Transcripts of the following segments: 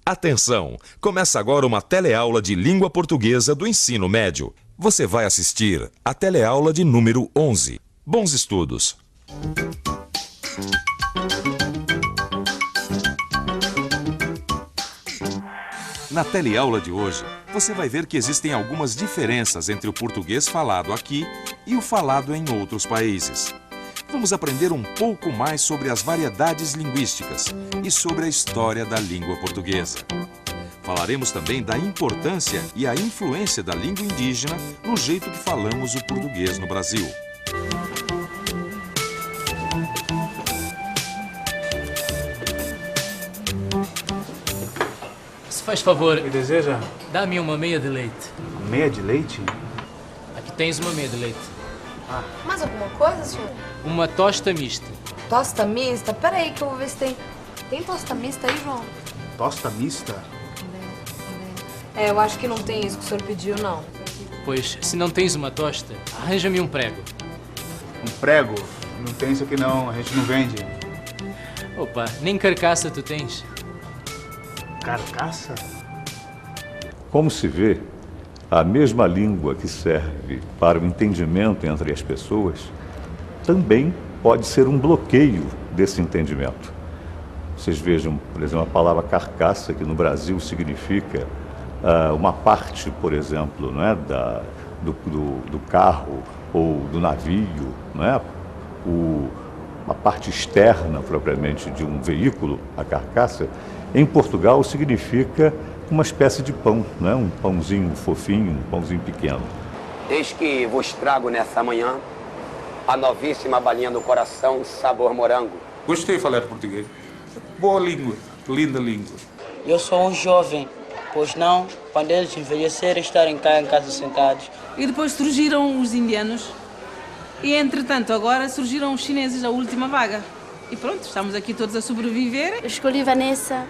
Atenção! Começa agora uma teleaula de língua portuguesa do ensino médio. Você vai assistir a teleaula de número 11. Bons estudos! Na teleaula de hoje, você vai ver que existem algumas diferenças entre o português falado aqui e o falado em outros países. Vamos aprender um pouco mais sobre as variedades linguísticas e sobre a história da língua portuguesa. Falaremos também da importância e a influência da língua indígena no jeito que falamos o português no Brasil. Se faz favor, Me deseja? dá-me uma meia de leite. Meia de leite? Aqui tens uma meia de leite. Mais alguma coisa, senhor? Uma tosta mista. Tosta mista? Peraí que eu vou ver se tem... Tem tosta mista aí, João? Tosta mista? É, eu acho que não tem isso que o senhor pediu, não. Pois, se não tens uma tosta, arranja-me um prego. Um prego? Não tem isso aqui não, a gente não vende. Opa, nem carcaça tu tens. Carcaça? Como se vê, a mesma língua que serve para o entendimento entre as pessoas também pode ser um bloqueio desse entendimento. Vocês vejam, por exemplo, a palavra carcaça, que no Brasil significa uma parte, por exemplo, não é, do carro ou do navio, não é? A parte externa, propriamente, de um veículo, a carcaça, em Portugal significa uma espécie de pão, não é? Um pãozinho fofinho, um pãozinho pequeno. Eis que vos trago nessa manhã a novíssima balinha do coração, sabor morango. Gostei de falar português. Boa língua, linda língua. Eu sou um jovem, pois não, quando eles envelhecerem, estarem cá em casa sentados. E depois surgiram os indianos. E, entretanto, agora surgiram os chineses, a última vaga. E pronto, estamos aqui todos a sobreviver. Eu escolhi Vanessa,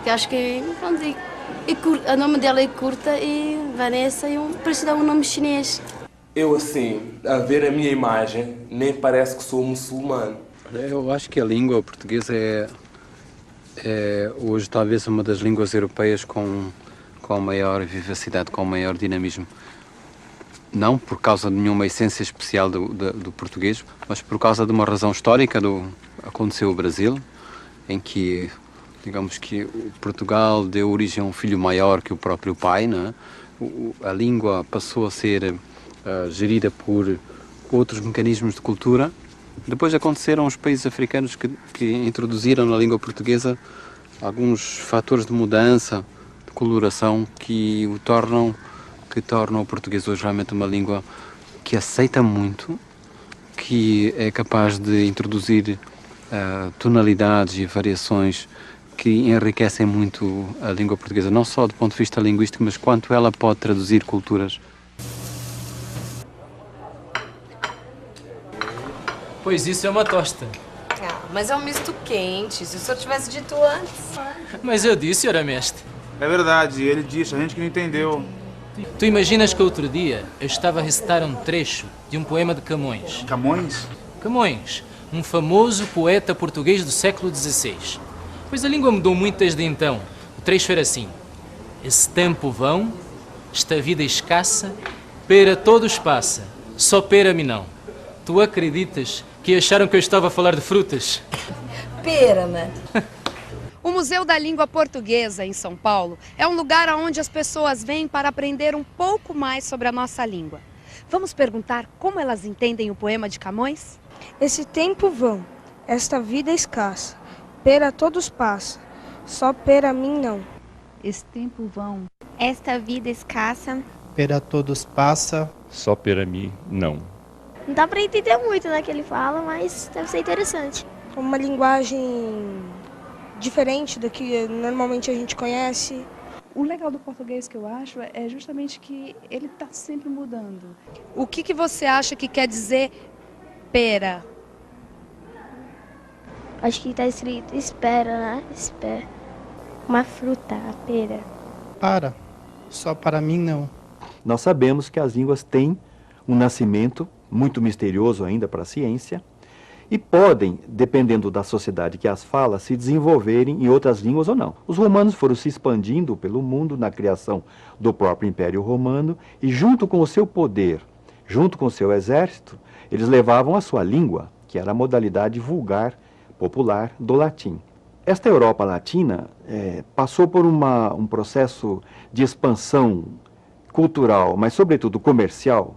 que acho que pronto, o nome dela é curta e Vanessa e parece dar um nome chinês. Eu, assim, a ver a minha imagem, nem parece que sou muçulmano. Eu acho que a língua portuguesa é hoje talvez uma das línguas europeias com maior vivacidade, com maior dinamismo. Não por causa de nenhuma essência especial do português, mas por causa de uma razão histórica aconteceu o Brasil, em que, digamos que Portugal deu origem a um filho maior que o próprio pai, não é? A língua passou a ser gerida por outros mecanismos de cultura. Depois aconteceram os países africanos que introduziram na língua portuguesa alguns fatores de mudança, de coloração, que tornam o português hoje realmente uma língua que aceita muito, que é capaz de introduzir tonalidades e variações que enriquecem muito a língua portuguesa, não só do ponto de vista linguístico, mas quanto ela pode traduzir culturas. Pois isso é uma tosta. Mas é um misto quente. Se o senhor tivesse dito antes... Mas eu disse, ora mestre. É verdade, ele disse, a gente que não entendeu. Tu imaginas que outro dia eu estava a recitar um trecho de um poema de Camões. Camões? Camões, um famoso poeta português do século XVI. Pois a língua mudou muito desde então. O trecho era assim: esse tempo vão, esta vida escassa, pera todos passa, só pera mim não. Tu acreditas que acharam que eu estava a falar de frutas? Pera, né? O Museu da Língua Portuguesa, em São Paulo, é um lugar onde as pessoas vêm para aprender um pouco mais sobre a nossa língua. Vamos perguntar como elas entendem o poema de Camões? Esse tempo vão, esta vida escassa, pera todos passa, só pera mim não. Esse tempo vão, Esta vida escassa. pera todos passa, só pera mim não. Não dá para entender muito, né, que ele fala, mas deve ser interessante. Uma linguagem diferente da que normalmente a gente conhece. O legal do português que eu acho é justamente que ele está sempre mudando. O que você acha que quer dizer pera? Acho que está escrito espera, né? Espera. Uma fruta, a pera. para, só para mim não. Nós sabemos que as línguas têm um nascimento muito misterioso ainda para a ciência e podem, dependendo da sociedade que as fala, se desenvolverem em outras línguas ou não. Os romanos foram se expandindo pelo mundo na criação do próprio Império Romano e, junto com o seu poder, junto com o seu exército, eles levavam a sua língua, que era a modalidade vulgar, popular do latim. Esta Europa Latina passou por um processo de expansão cultural, mas sobretudo comercial,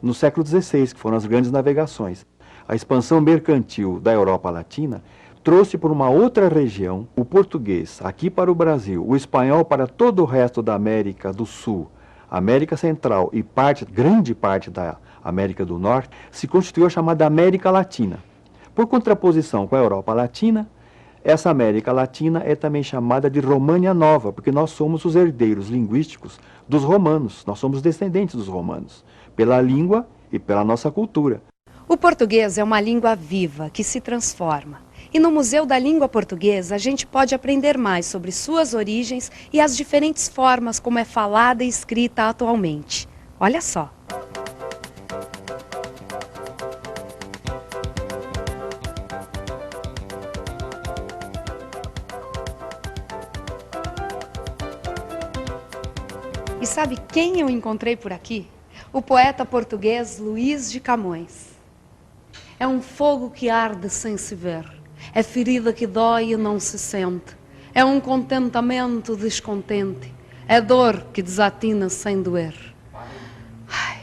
no século XVI, que foram as grandes navegações. A expansão mercantil da Europa Latina trouxe para uma outra região o português aqui para o Brasil, o espanhol para todo o resto da América do Sul, América Central e grande parte da América do Norte, se constituiu a chamada América Latina. Por contraposição com a Europa Latina, essa América Latina é também chamada de România Nova, porque nós somos os herdeiros linguísticos dos romanos, nós somos descendentes dos romanos, pela língua e pela nossa cultura. O português é uma língua viva, que se transforma. E no Museu da Língua Portuguesa, a gente pode aprender mais sobre suas origens e as diferentes formas como é falada e escrita atualmente. Olha só! E sabe quem eu encontrei por aqui? O poeta português Luís de Camões. É um fogo que arde sem se ver, é ferida que dói e não se sente, é um contentamento descontente, é dor que desatina sem doer. Ai.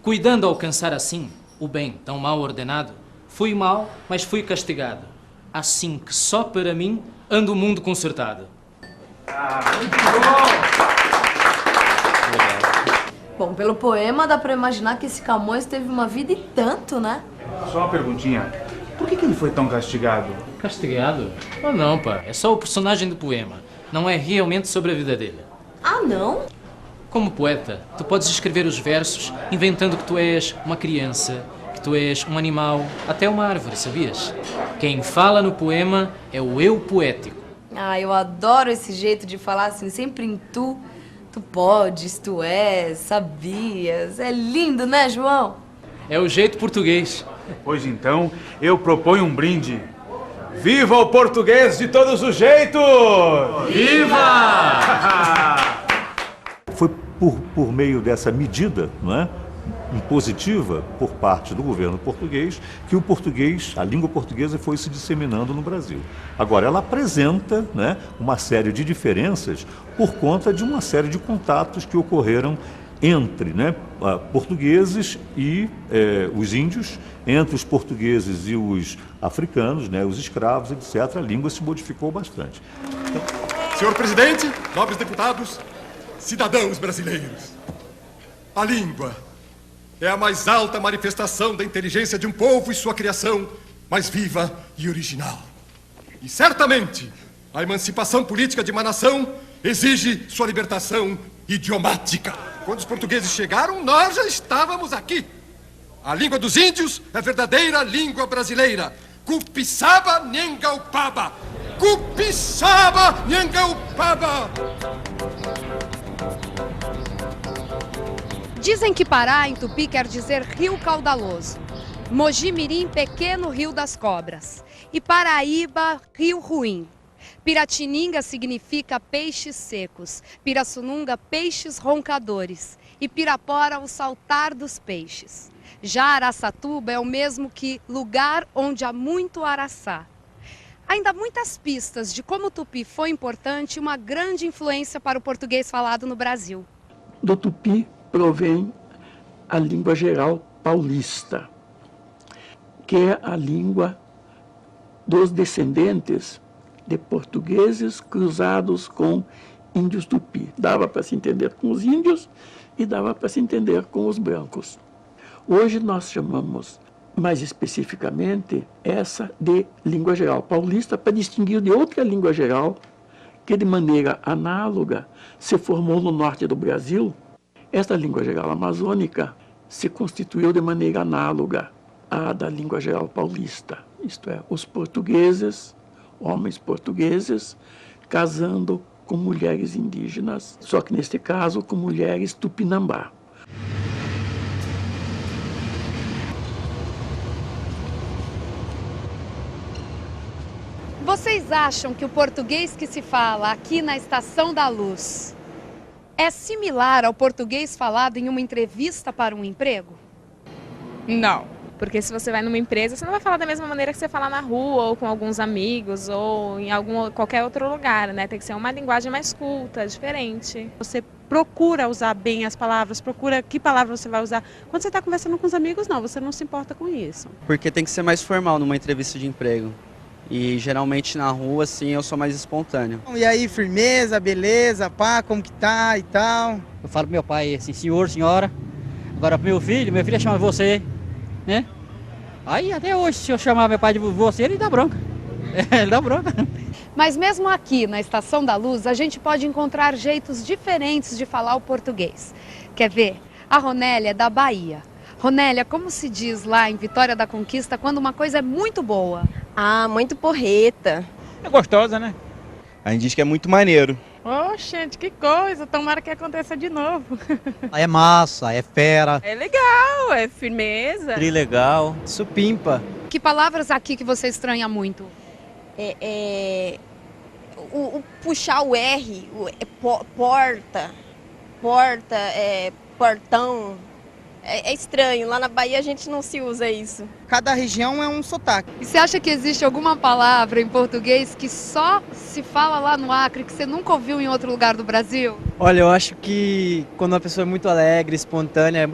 Cuidando alcançar assim o bem tão mal ordenado, fui mal, mas fui castigado, assim que só para mim anda o mundo consertado. Muito bom! Bom, pelo poema dá pra imaginar que esse Camões teve uma vida e tanto, né? Só uma perguntinha. Por que ele foi tão castigado? Castigado? Ah não, pá. É só o personagem do poema. Não é realmente sobre a vida dele. Ah, não? Como poeta, tu podes escrever os versos inventando que tu és uma criança, que tu és um animal, até uma árvore, sabias? Quem fala no poema é o eu poético. Ah, eu adoro esse jeito de falar assim, sempre em tu. Tu podes, tu és, sabias. É lindo, né, João? É o jeito português. Pois então, eu proponho um brinde. Viva o português de todos os jeitos! Viva! Foi por meio dessa medida, não é, impositiva por parte do governo português, que o português, a língua portuguesa foi se disseminando no Brasil. Agora, ela apresenta, né, uma série de diferenças por conta de uma série de contatos que ocorreram entre, né, portugueses e os índios, entre os portugueses e os africanos, né, os escravos, etc. A língua se modificou bastante. Então... Senhor presidente, nobres deputados, cidadãos brasileiros, a língua é a mais alta manifestação da inteligência de um povo e sua criação mais viva e original. E certamente a emancipação política de uma nação exige sua libertação idiomática. Quando os portugueses chegaram, nós já estávamos aqui. A língua dos índios é a verdadeira língua brasileira. Cupissaba Nhengaupaba. Cupissaba Nhengaupaba. Dizem que Pará, em Tupi, quer dizer rio caudaloso. Mogi-mirim, pequeno rio das cobras. E Paraíba, rio ruim. Piratininga significa peixes secos. Pirassununga, peixes roncadores. E Pirapora, o saltar dos peixes. Já Araçatuba é o mesmo que lugar onde há muito araçá. Ainda muitas pistas de como o Tupi foi importante e uma grande influência para o português falado no Brasil. Do Tupi provém a língua geral paulista, que é a língua dos descendentes de portugueses cruzados com índios tupi. Dava para se entender com os índios e dava para se entender com os brancos. Hoje nós chamamos, mais especificamente, essa de língua geral paulista, para distinguir de outra língua geral que, de maneira análoga, se formou no norte do Brasil. Esta língua geral amazônica se constituiu de maneira análoga à da língua geral paulista, isto é, os portugueses, homens portugueses, casando com mulheres indígenas, só que neste caso com mulheres tupinambá. Vocês acham que o português que se fala aqui na Estação da Luz é similar ao português falado em uma entrevista para um emprego? Não, porque se você vai numa empresa, você não vai falar da mesma maneira que você fala na rua, ou com alguns amigos, ou em qualquer outro lugar, né? Tem que ser uma linguagem mais culta, diferente. Você procura usar bem as palavras, procura que palavra você vai usar. Quando você está conversando com os amigos, não, você não se importa com isso. Porque tem que ser mais formal numa entrevista de emprego. E geralmente na rua, assim, eu sou mais espontâneo. E aí, firmeza, beleza, pá, como que tá e tal? Eu falo pro meu pai assim, senhor, senhora. Agora pro meu filho chama você, né? Aí até hoje, se eu chamar meu pai de você, ele dá bronca. Ele dá bronca. Mas mesmo aqui na Estação da Luz, a gente pode encontrar jeitos diferentes de falar o português. Quer ver? A Ronélia é da Bahia. Ronélia, como se diz lá em Vitória da Conquista quando uma coisa é muito boa? Ah, muito porreta. É gostosa, né? A gente diz que é muito maneiro. Oh, gente, que coisa. Tomara que aconteça de novo. É massa, é fera. É legal, é firmeza. Trilegal, supimpa. Que palavras aqui que você estranha muito? Puxar o R, porta, portão. É estranho, lá na Bahia a gente não se usa isso. Cada região é um sotaque. E você acha que existe alguma palavra em português que só se fala lá no Acre, que você nunca ouviu em outro lugar do Brasil? Olha, eu acho que quando uma pessoa é muito alegre, espontânea,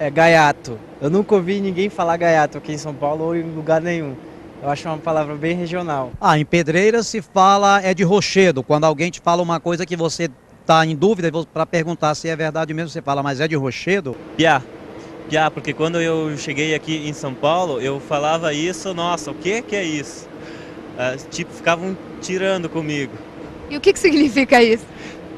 é gaiato. Eu nunca ouvi ninguém falar gaiato aqui em São Paulo ou em lugar nenhum. Eu acho uma palavra bem regional. Em Pedreira se fala de rochedo, quando alguém te fala uma coisa que você está em dúvida para perguntar se é verdade mesmo, você fala, mas é de rochedo? Piá, porque quando eu cheguei aqui em São Paulo, eu falava isso, nossa, o que é isso? Ficavam tirando comigo. E o que significa isso?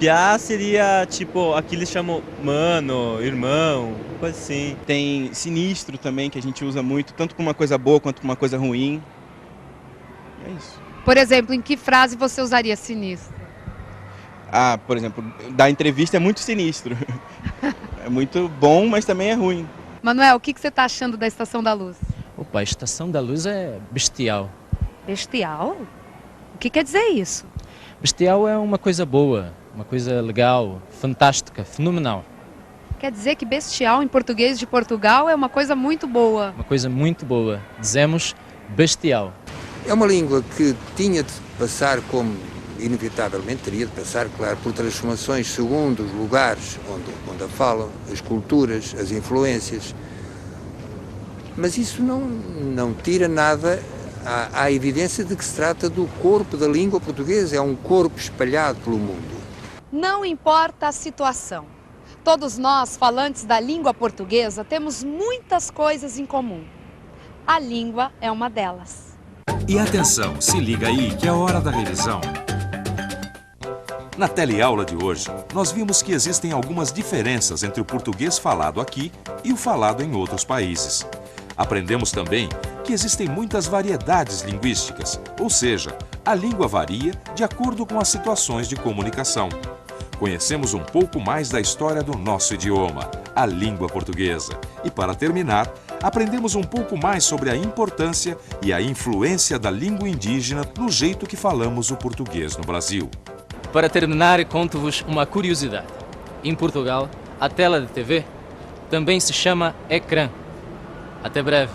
Piá seria, aqui eles chamam mano, irmão, coisa assim. Tem sinistro também, que a gente usa muito, tanto com uma coisa boa quanto com uma coisa ruim. É isso. Por exemplo, em que frase você usaria sinistro? Por exemplo, dar entrevista é muito sinistro. É muito bom, mas também é ruim. Manuel, o que você está achando da Estação da Luz? Opa, a Estação da Luz é bestial. Bestial? O que quer dizer isso? Bestial é uma coisa boa, uma coisa legal, fantástica, fenomenal. Quer dizer que bestial em português de Portugal é uma coisa muito boa. Uma coisa muito boa. Dizemos bestial. É uma língua que tinha de passar como, inevitavelmente teria de passar, claro, por transformações segundo os lugares onde a falam, as culturas, as influências. Mas isso não tira nada à evidência de que se trata do corpo da língua portuguesa, é um corpo espalhado pelo mundo. Não importa a situação. Todos nós, falantes da língua portuguesa, temos muitas coisas em comum. A língua é uma delas. E atenção, se liga aí que é hora da revisão. Na teleaula de hoje, nós vimos que existem algumas diferenças entre o português falado aqui e o falado em outros países. Aprendemos também que existem muitas variedades linguísticas, ou seja, a língua varia de acordo com as situações de comunicação. Conhecemos um pouco mais da história do nosso idioma, a língua portuguesa. E para terminar, aprendemos um pouco mais sobre a importância e a influência da língua indígena no jeito que falamos o português no Brasil. Para terminar, conto-vos uma curiosidade. Em Portugal, a tela de TV também se chama ecrã. Até breve.